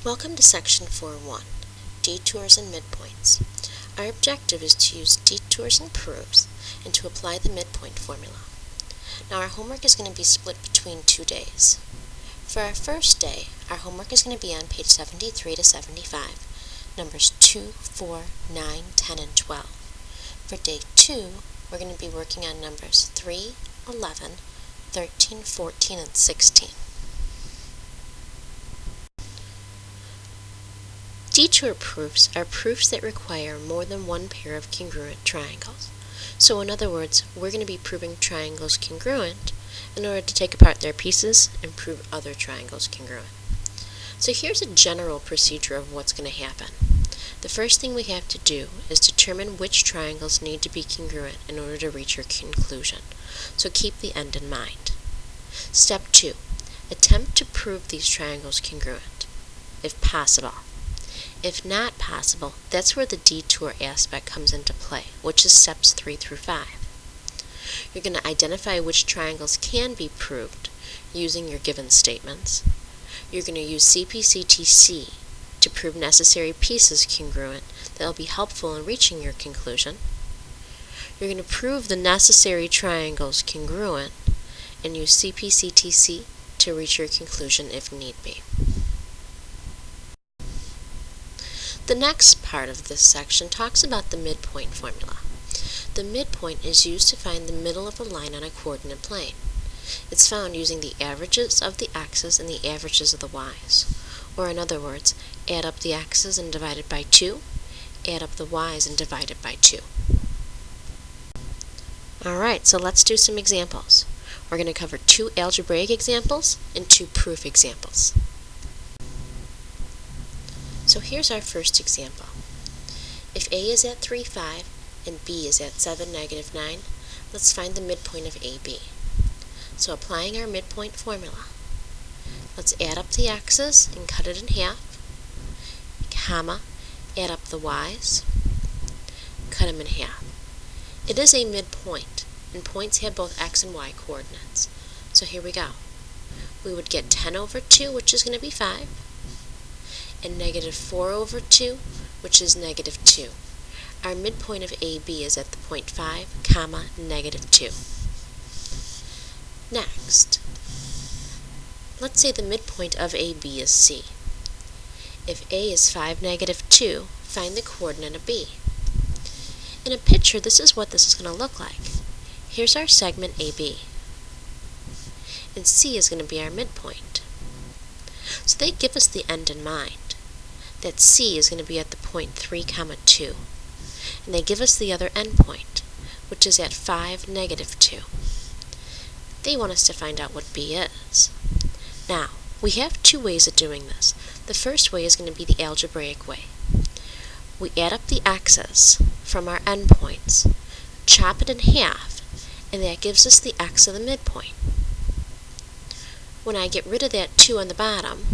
Welcome to Section 4.1, Detours and Midpoints. Our objective is to use detours and proofs and to apply the midpoint formula. Now our homework is going to be split between 2 days. For our first day, our homework is going to be on page 73 to 75, numbers 2, 4, 9, 10, and 12. For day 2, we're going to be working on numbers 3, 11, 13, 14, and 16. Detour proofs are proofs that require more than one pair of congruent triangles. So in other words, we're going to be proving triangles congruent in order to take apart their pieces and prove other triangles congruent. So here's a general procedure of what's going to happen. The first thing we have to do is determine which triangles need to be congruent in order to reach your conclusion. So keep the end in mind. Step 2. Attempt to prove these triangles congruent, if possible. If not possible, that's where the detour aspect comes into play, which is steps 3 through 5. You're going to identify which triangles can be proved using your given statements. You're going to use CP/CTC to prove necessary pieces congruent that will be helpful in reaching your conclusion. You're going to prove the necessary triangles congruent and use CP/CTC to reach your conclusion if need be. The next part of this section talks about the midpoint formula. The midpoint is used to find the middle of a line on a coordinate plane. It's found using the averages of the x's and the averages of the y's. Or in other words, add up the x's and divide it by 2, add up the y's and divide it by 2. Alright, so let's do some examples. We're going to cover 2 algebraic examples and 2 proof examples. So here's our first example. If A is at 3, 5, and B is at 7, negative 9, let's find the midpoint of AB. So applying our midpoint formula, let's add up the x's and cut it in half, comma, add up the y's, cut them in half. It is a midpoint, and points have both x and y coordinates. So here we go. We would get 10 over 2, which is going to be 5, and negative 4 over 2, which is negative 2. Our midpoint of AB is at the point 5, comma, negative 2. Next, let's say the midpoint of AB is C. If A is 5, negative 2, find the coordinate of B. In a picture, this is what this is going to look like. Here's our segment AB, and C is going to be our midpoint. So they give us the end in mind, that C is going to be at the point 3, comma 2. And they give us the other endpoint, which is at 5, negative 2. They want us to find out what B is. Now, we have 2 ways of doing this. The first way is going to be the algebraic way. We add up the x's from our endpoints, chop it in half, and that gives us the x of the midpoint. When I get rid of that 2 on the bottom,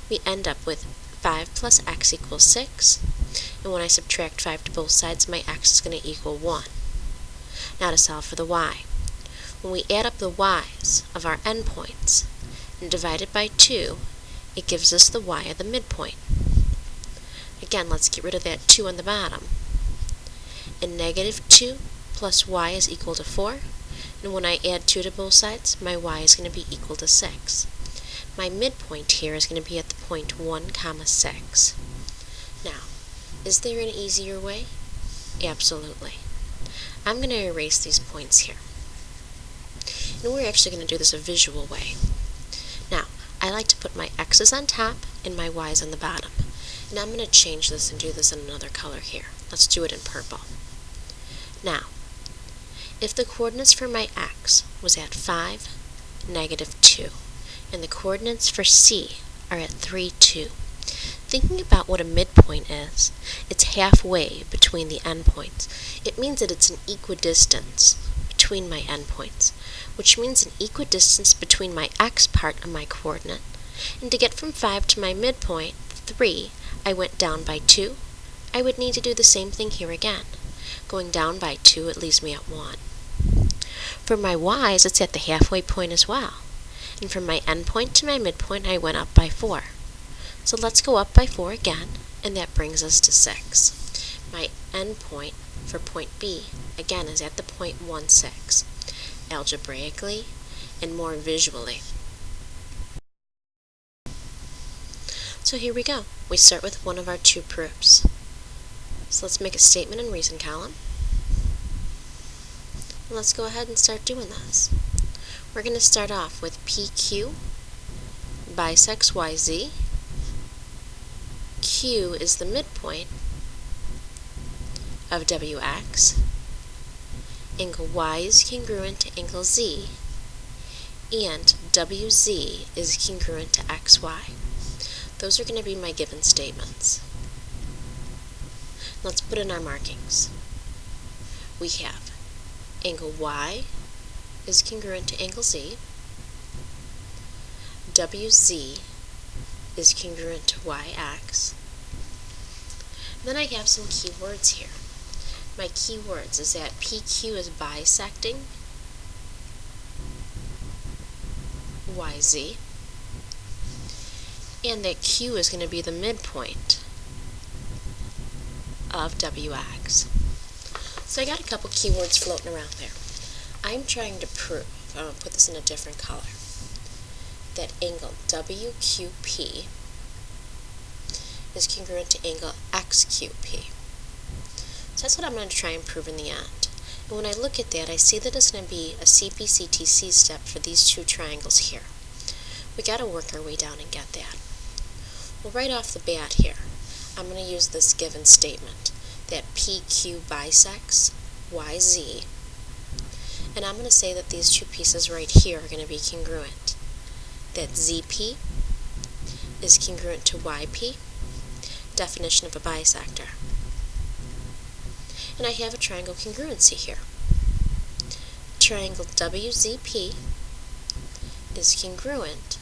we end up with 5 plus x equals 6, and when I subtract 5 to both sides, my x is going to equal 1. Now to solve for the y. When we add up the y's of our endpoints and divide it by 2, it gives us the y of the midpoint. Again, let's get rid of that 2 on the bottom. And negative 2 plus y is equal to 4, and when I add 2 to both sides, my y is going to be equal to 6. My midpoint here is going to be at the point 1, comma 6. Now, is there an easier way? Absolutely. I'm going to erase these points here. And we're actually going to do this a visual way. Now, I like to put my x's on top and my y's on the bottom. And I'm going to change this and do this in another color here. Let's do it in purple. Now, if the coordinates for my x was at 5, negative 2, and the coordinates for C are at 3, 2. Thinking about what a midpoint is, it's halfway between the endpoints. It means that it's an equidistance between my endpoints, which means an equidistance between my x part of my coordinate. And to get from 5 to my midpoint, 3, I went down by 2. I would need to do the same thing here again. Going down by 2, it leaves me at 1. For my y's, it's at the halfway point as well. And from my endpoint to my midpoint, I went up by 4. So let's go up by 4 again, and that brings us to 6. My endpoint for point B, again, is at the point 1, 6, algebraically and more visually. So here we go. We start with one of our two proofs. So let's make a statement and reason column. And let's go ahead and start doing this. We're going to start off with PQ bisects YZ. Q is the midpoint of WX. Angle Y is congruent to angle Z. And WZ is congruent to XY. Those are going to be my given statements. Let's put in our markings. We have angle Y is congruent to angle Z. WZ is congruent to YX. Then I have some keywords here. My keywords is that PQ is bisecting YZ, and that Q is going to be the midpoint of WX. So I got a couple keywords floating around there. I'm trying to prove, I'm going to put this in a different color, that angle WQP is congruent to angle XQP. So that's what I'm going to try and prove in the end. And when I look at that, I see that it's going to be a CP-CTC step for these two triangles here. We got to work our way down and get that. Well, right off the bat here, I'm going to use this given statement that PQ bisects YZ, and I'm going to say that these two pieces right here are going to be congruent. That ZP is congruent to YP, definition of a bisector. And I have a triangle congruency here. Triangle WZP is congruent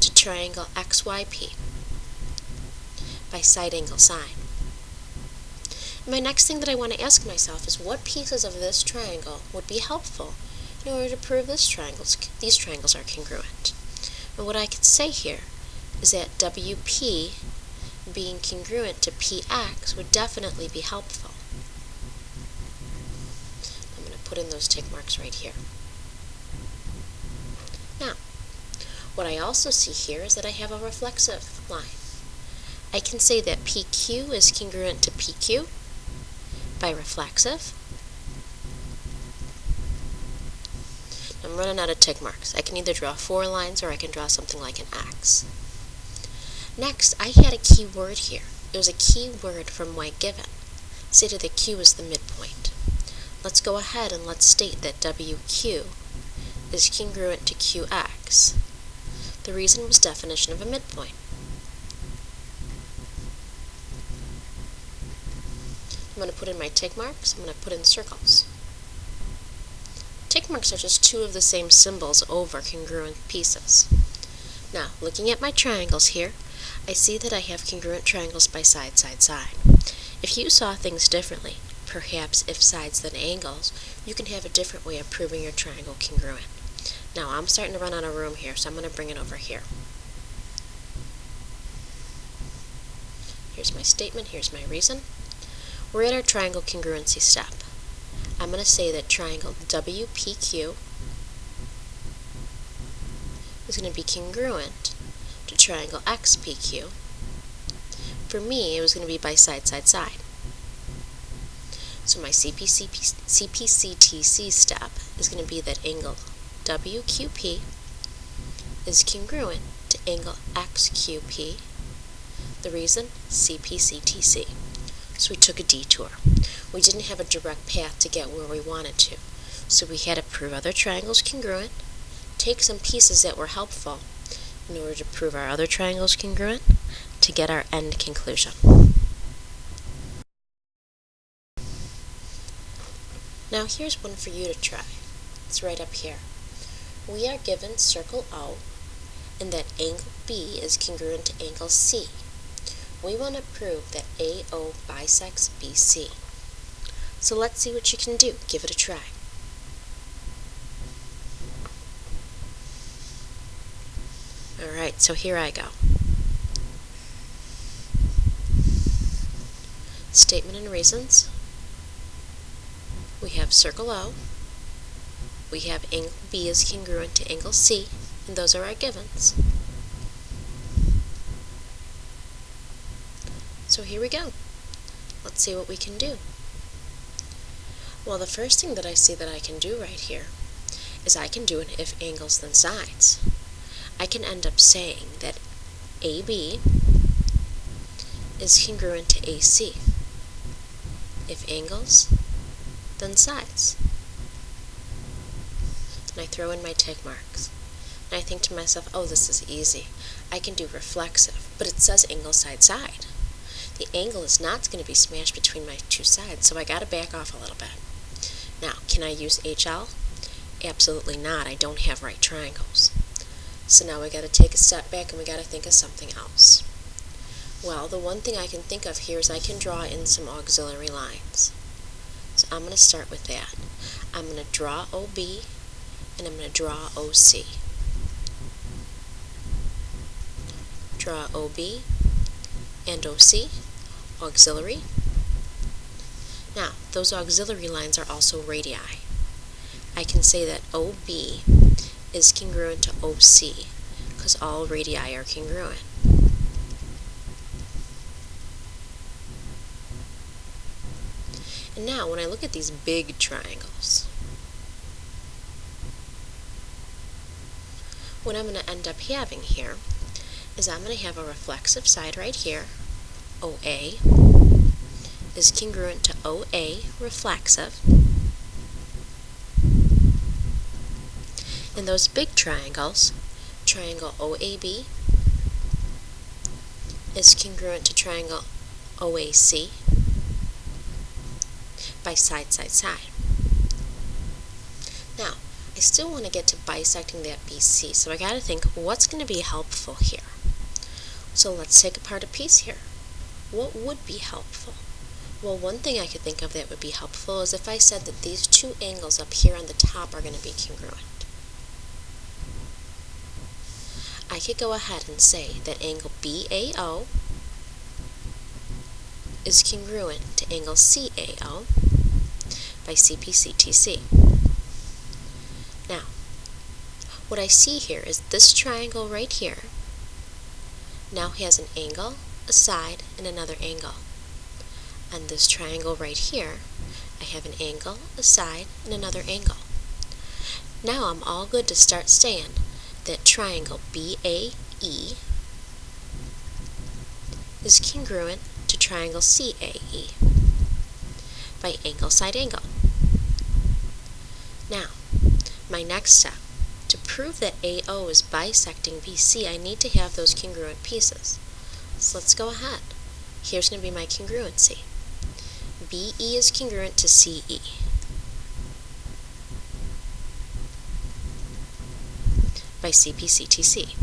to triangle XYP by side angle sine. And my next thing that I want to ask myself is what pieces of this triangle would be helpful in order to prove these triangles are congruent. And what I could say here is that WP being congruent to PX would definitely be helpful. I'm going to put in those tick marks right here. Now, what I also see here is that I have a reflexive line. I can say that PQ is congruent to PQ by reflexive. I'm running out of tick marks. I can either draw 4 lines or I can draw something like an X. Next, I had a key word here. It was a key word from my given. Stated that Q is the midpoint. Let's go ahead and let's state that WQ is congruent to QX. The reason was definition of a midpoint. I'm going to put in my tick marks. I'm going to put in circles. Tick marks are just two of the same symbols over congruent pieces. Now, looking at my triangles here, I see that I have congruent triangles by side, side, side. If you saw things differently, perhaps if sides then angles, you can have a different way of proving your triangle congruent. Now, I'm starting to run out of room here, so I'm going to bring it over here. Here's my statement, here's my reason. We're at our triangle congruency step. I'm going to say that triangle WPQ is going to be congruent to triangle XPQ. For me, it was going to be by side, side, side. So my CP-CTC step is going to be that angle WQP is congruent to angle XQP. The reason? CP-CTC. So we took a detour. We didn't have a direct path to get where we wanted to. So we had to prove other triangles congruent, take some pieces that were helpful in order to prove our other triangles congruent to get our end conclusion. Now here's one for you to try. It's right up here. We are given circle O and that angle B is congruent to angle C. We want to prove that AO bisects BC. So let's see what you can do. Give it a try. Alright, so here I go. Statement and reasons. We have circle O. We have angle B is congruent to angle C, and those are our givens. So here we go. Let's see what we can do. Well, the first thing that I see that I can do right here is I can do an if angles then sides. I can end up saying that AB is congruent to AC. If angles, then sides. And I throw in my tick marks. And I think to myself, oh, this is easy. I can do reflexive, but it says angle side side. The angle is not going to be smashed between my two sides, so I got to back off a little bit. Now, can I use HL? Absolutely not. I don't have right triangles. So now we got to take a step back and we got to think of something else. Well, the one thing I can think of here is I can draw in some auxiliary lines. So I'm going to start with that. I'm going to draw OB and I'm going to draw OC. Draw OB and OC, auxiliary. Now, those auxiliary lines are also radii. I can say that OB is congruent to OC because all radii are congruent. And now, when I look at these big triangles, what I'm going to end up having here is I'm going to have a reflexive side right here, OA, is congruent to OA reflexive. And those big triangles, triangle OAB is congruent to triangle OAC by side, side, side. Now, I still want to get to bisecting that BC, so I got to think what's going to be helpful here. So let's take apart a piece here. What would be helpful? Well, one thing I could think of that would be helpful is if I said that these two angles up here on the top are going to be congruent. I could go ahead and say that angle BAO is congruent to angle CAO by CPCTC. Now, what I see here is this triangle right here now has an angle, a side, and another angle. And this triangle right here, I have an angle, a side, and another angle. Now I'm all good to start saying that triangle BAE is congruent to triangle CAE by angle, side, angle. Now, my next step, to prove that AO is bisecting BC, I need to have those congruent pieces. So let's go ahead. Here's going to be my congruency. BE is congruent to CE by CPCTC.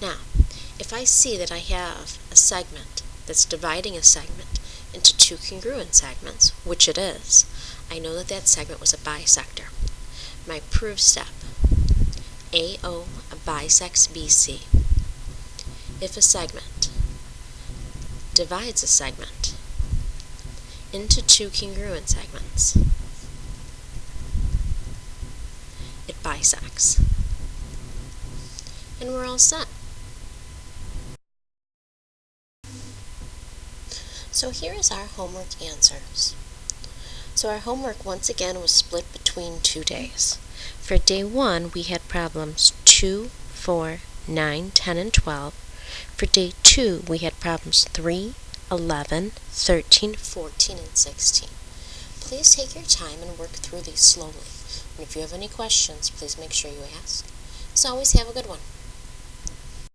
Now, if I see that I have a segment that's dividing a segment into two congruent segments, which it is, I know that that segment was a bisector. My proof step, AO bisects BC. If a segment divides a segment into two congruent segments, it bisects. And we're all set. So here is our homework answers. So our homework once again was split between 2 days. For day 1, we had problems 2, 4, 9, 10, and 12. For day 2, we had problems 3, 11, 13, 14, and 16. Please take your time and work through these slowly. And if you have any questions, please make sure you ask. As always, have a good one.